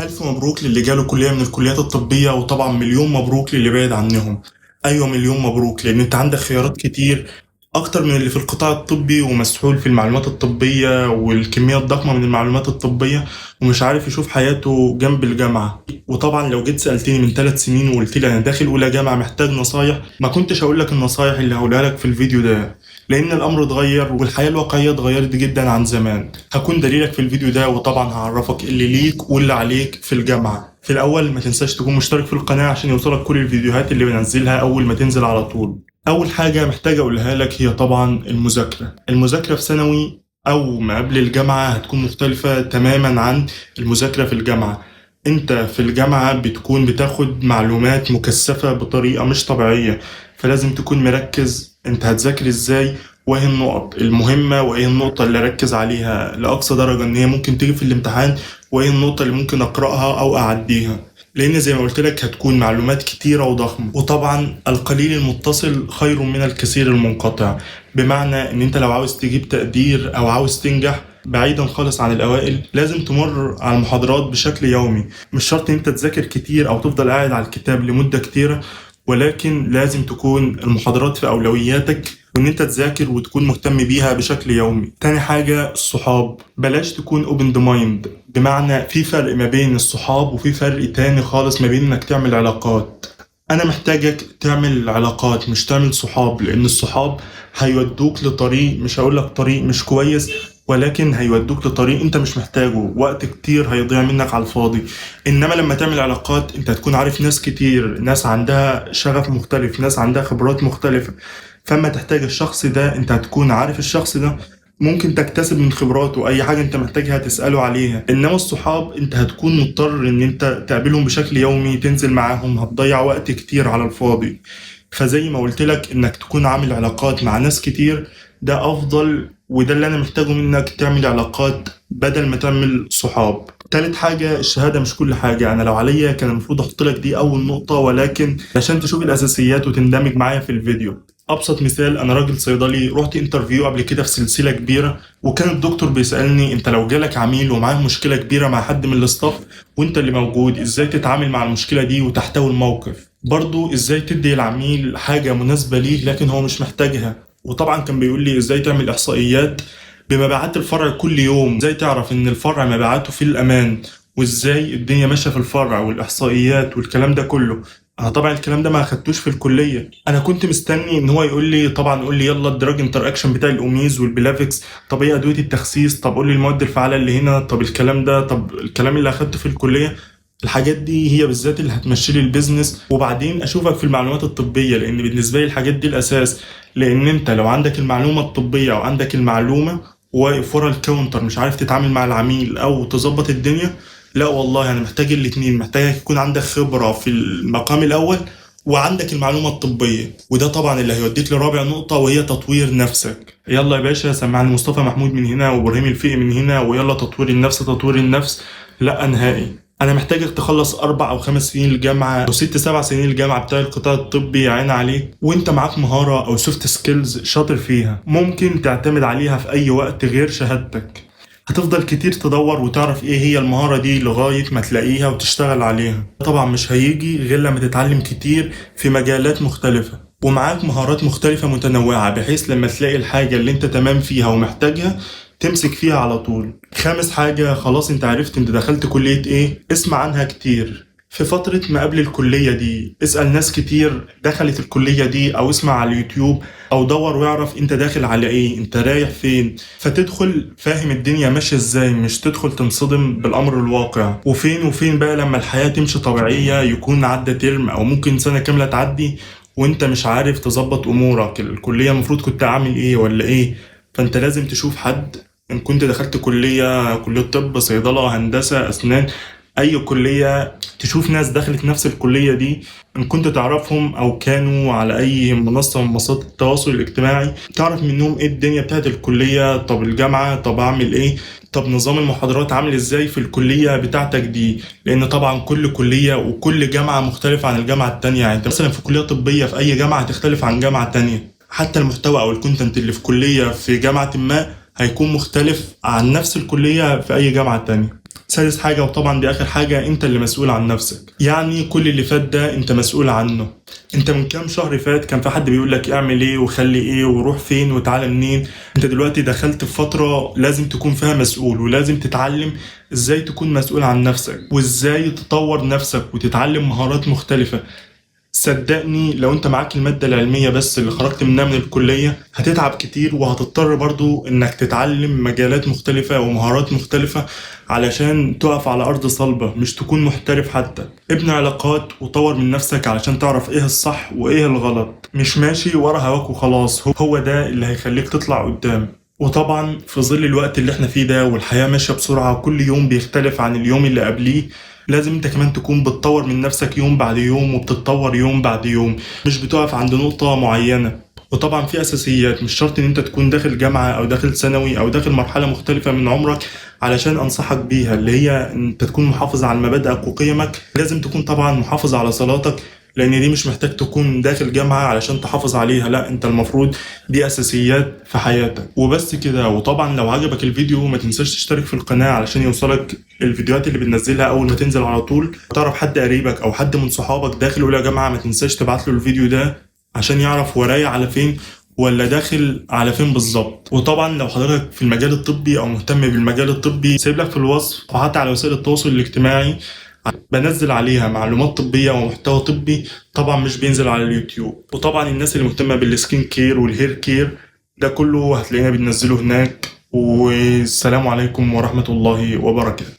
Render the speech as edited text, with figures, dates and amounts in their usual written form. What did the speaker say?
ألف مبروك للي جاله كلية من الكليات الطبية، وطبعا مليون مبروك للي بعد عنهم. أيوة، مليون مبروك، لأن أنت عندك خيارات كتير أكتر من اللي في القطاع الطبي ومسحول في المعلومات الطبية والكمية الضخمة من المعلومات الطبية، ومش عارف يشوف حياته جنب الجامعة. وطبعا لو جيت سألتني من 3 سنين وقلت لي أنا داخل أولى جامعة محتاج نصايح، ما كنتش هقول لك النصايح اللي هقولها لك في الفيديو ده، لأن الأمر اتغير والحياة الواقعية اتغيرت جدا عن زمان. هكون دليلك في الفيديو ده، وطبعا هعرفك اللي ليك واللي عليك في الجامعة. في الأول ما تنساش تكون مشترك في القناة عشان يوصلك كل الفيديوهات اللي بنزلها أول ما تنزل على طول. أول حاجة محتاج أقولها لك هي طبعا المذاكرة في ثانوي أو ما قبل الجامعة هتكون مختلفة تماما عن المذاكرة في الجامعة. انت في الجامعة بتكون بتاخد معلومات مكثفة بطريقة مش طبيعية، فلازم تكون مركز انت هتذاكر ازاي، وايه النقط المهمة وايه النقطة اللي اركز عليها لأقصى درجة ان هي ممكن تيجي في الامتحان، وايه النقطة اللي ممكن اقرأها او اعديها. لان زي ما قلت لك هتكون معلومات كتيرة وضخمة، وطبعا القليل المتصل خير من الكثير المنقطع. بمعنى ان انت لو عاوز تجيب تقدير او عاوز تنجح بعيدا خالص عن الأوائل، لازم تمر على المحاضرات بشكل يومي. مش شرط ان انت تذاكر كتير او تفضل قاعد على الكتاب لمدة كتيرة، ولكن لازم تكون المحاضرات في أولوياتك، وان انت تذاكر وتكون مهتم بيها بشكل يومي. تاني حاجة الصحاب، بلاش تكون open the mind. بمعنى في فرق ما بين الصحاب وفي فرق تاني خالص ما بين انك تعمل علاقات. انا محتاجك تعمل علاقات مش تعمل صحاب، لان الصحاب هيودوك لطريق، مش هقولك طريق مش كويس، ولكن هيودوك لطريق انت مش محتاجه، وقت كتير هيضيع منك على الفاضي. انما لما تعمل علاقات انت هتكون عارف ناس كتير، ناس عندها شغف مختلف، ناس عندها خبرات مختلفة. فما تحتاج الشخص ده انت هتكون عارف الشخص ده، ممكن تكتسب من خبراته اي حاجة انت محتاجها تسأله عليها. انما الصحاب انت هتكون مضطر ان انت تقابلهم بشكل يومي، تنزل معاهم، هتضيع وقت كتير على الفاضي. فزي ما قلت لك انك تكون عامل علاقات مع ناس كتير ده افضل، وده اللي انا محتاجه منك، تعمل علاقات بدل ما تعمل صحاب. تالت حاجة الشهادة مش كل حاجة. أنا لو عليا كان المفروض أحط لك دي أول نقطة، ولكن عشان تشوف الأساسيات وتندمج معايا في الفيديو. أبسط مثال، أنا راجل صيدلي رحت انترفيو قبل كده في سلسلة كبيرة، وكان الدكتور بيسألني أنت لو جالك عميل ومعاه مشكلة كبيرة مع حد من الاستاف وأنت اللي موجود، إزاي تتعامل مع المشكلة دي وتحتوي الموقف؟ برضو إزاي تدي العميل حاجة مناسبة ليه لكن هو مش محتاجها؟ وطبعا كان بيقول لي إزاي تعمل إحصائيات بمبيعات الفرع كل يوم، ازاي تعرف ان الفرع مبيعاته في الامان، وازاي الدنيا ماشيه في الفرع والاحصائيات والكلام ده كله. انا طبعا الكلام ده ما اخدتوش في الكليه، انا كنت مستني ان هو يقول لي، طبعا يقول لي يلا الدراج انتر اكشن بتاع الاوميز والبلافكس، طب ايه ادويه التخسيس، طب قول لي المواد الفعاله اللي هنا، طب الكلام ده، طب الكلام اللي اخدته في الكليه. الحاجات دي هي بالذات اللي هتمشي لي البيزنس، وبعدين اشوفك في المعلومات الطبيه، لان بالنسبه لي الحاجات دي الاساس. لان انت لو عندك المعلومه الطبيه او عندك المعلومه واقف ورا الكاونتر مش عارف تتعامل مع العميل او تظبط الدنيا، لا والله انا محتاج الاتنين. محتاجك يكون عندك خبرة في المقام الاول وعندك المعلومة الطبية، وده طبعا اللي هيوديك لرابع نقطة وهي تطوير نفسك. يلا يا باشا، سمعني مصطفى محمود من هنا وابراهيم الفقي من هنا، ويلا تطوير النفس تطوير النفس. لا نهائي. انا محتاجك تخلص 4 أو 5 سنين الجامعه او 6 7 سنين الجامعه بتاع القطاع الطبي، عين عليك، وانت معاك مهاره او سوفت سكيلز شاطر فيها ممكن تعتمد عليها في اي وقت غير شهادتك. هتفضل كتير تدور وتعرف ايه هي المهارة دي لغاية ما تلاقيها وتشتغل عليها. طبعا مش هيجي غير لما تتعلم كتير في مجالات مختلفة ومعاك مهارات مختلفة متنوعة، بحيث لما تلاقي الحاجة اللي انت تمام فيها ومحتاجها تمسك فيها على طول. خامس حاجة، خلاص انت عرفت انت دخلت كلية ايه، اسمع عنها كتير. في فترة ما قبل الكلية دي اسأل ناس كتير دخلت الكلية دي، او اسمع على اليوتيوب، او دور واعرف انت داخل على ايه، انت رايح فين، فتدخل فاهم الدنيا ماشية ازاي، مش تدخل تنصدم بالامر الواقع. وفين وفين بقى لما الحياة تمشي طبيعية، يكون عدى ترم او ممكن سنة كاملة تعدي وانت مش عارف تظبط امورك، الكلية المفروض كنت اعمل ايه ولا ايه. فانت لازم تشوف حد، ان كنت دخلت كلية طب، صيدلة، هندسة، اسنان، اي كلية، تشوف ناس دخلت نفس الكلية دي، ان كنت تعرفهم او كانوا على اي منصة من منصات التواصل الاجتماعي، تعرف منهم ايه الدنيا بتاعت الكلية، طب الجامعة، طب اعمل ايه، طب نظام المحاضرات عامل ازاي في الكلية بتاعتك دي. لان طبعا كل كلية وكل جامعة مختلفة عن الجامعة التانية. يعني انت مثلا في كلية طبية في اي جامعة هتختلف عن جامعة تانية، حتى المحتوى او الكونتنت اللي في كلية في جامعة ما هيكون مختلف عن نفس الكلية في اي جامعة تانية. سادس حاجة وطبعا دي آخر حاجة، أنت اللي مسؤول عن نفسك. يعني كل اللي فات ده أنت مسؤول عنه. أنت من كام شهر فات كان في حد بيقول لك اعمل إيه وخلي إيه وروح فين وتعالى منين. أنت دلوقتي دخلت في فترة لازم تكون فيها مسؤول، ولازم تتعلم إزاي تكون مسؤول عن نفسك، وإزاي تطور نفسك وتتعلم مهارات مختلفة. صدقني لو انت معاك المادة العلمية بس اللي خرجت منها من الكلية هتتعب كتير، وهتضطر برضو انك تتعلم مجالات مختلفة ومهارات مختلفة علشان تقف على ارض صلبة، مش تكون محترف حتى. ابني علاقات وطور من نفسك علشان تعرف ايه الصح وايه الغلط، مش ماشي ورا هواك وخلاص. هو ده اللي هيخليك تطلع قدام. وطبعا في ظل الوقت اللي احنا فيه ده والحياة ماشية بسرعة وكل يوم بيختلف عن اليوم اللي قبليه، لازم انت كمان تكون بتطور من نفسك يوم بعد يوم، وبتتطور يوم بعد يوم، مش بتقف عند نقطة معينة. وطبعا في اساسيات، مش شرط ان انت تكون داخل جامعة او داخل ثانوي او داخل مرحلة مختلفة من عمرك علشان انصحك بيها، اللي هي انت تكون محافظ على مبادئك وقيمك. لازم تكون طبعا محافظ على صلاتك، لان دي مش محتاج تكون داخل جامعة علشان تحافظ عليها، لا انت المفروض دي اساسيات في حياتك وبس كده. وطبعا لو عجبك الفيديو ما تنساش تشترك في القناة علشان يوصلك الفيديوهات اللي بننزلها اول ما تنزل على طول. تعرف حد قريبك او حد من صحابك داخل اولى جامعة، ما تنساش تبعت له الفيديو ده عشان يعرف ورايا على فين ولا داخل على فين بالظبط. وطبعا لو حضرتك في المجال الطبي او مهتم بالمجال الطبي، سيب لك في الوصف وحتى على وسائل التواصل الاجتماعي بنزل عليها معلومات طبية ومحتوى طبي، طبعا مش بينزل على اليوتيوب. وطبعا الناس اللي مهتمة بالسكين كير والهير كير ده كله هتلاقينا بننزله هناك. والسلام عليكم ورحمة الله وبركاته.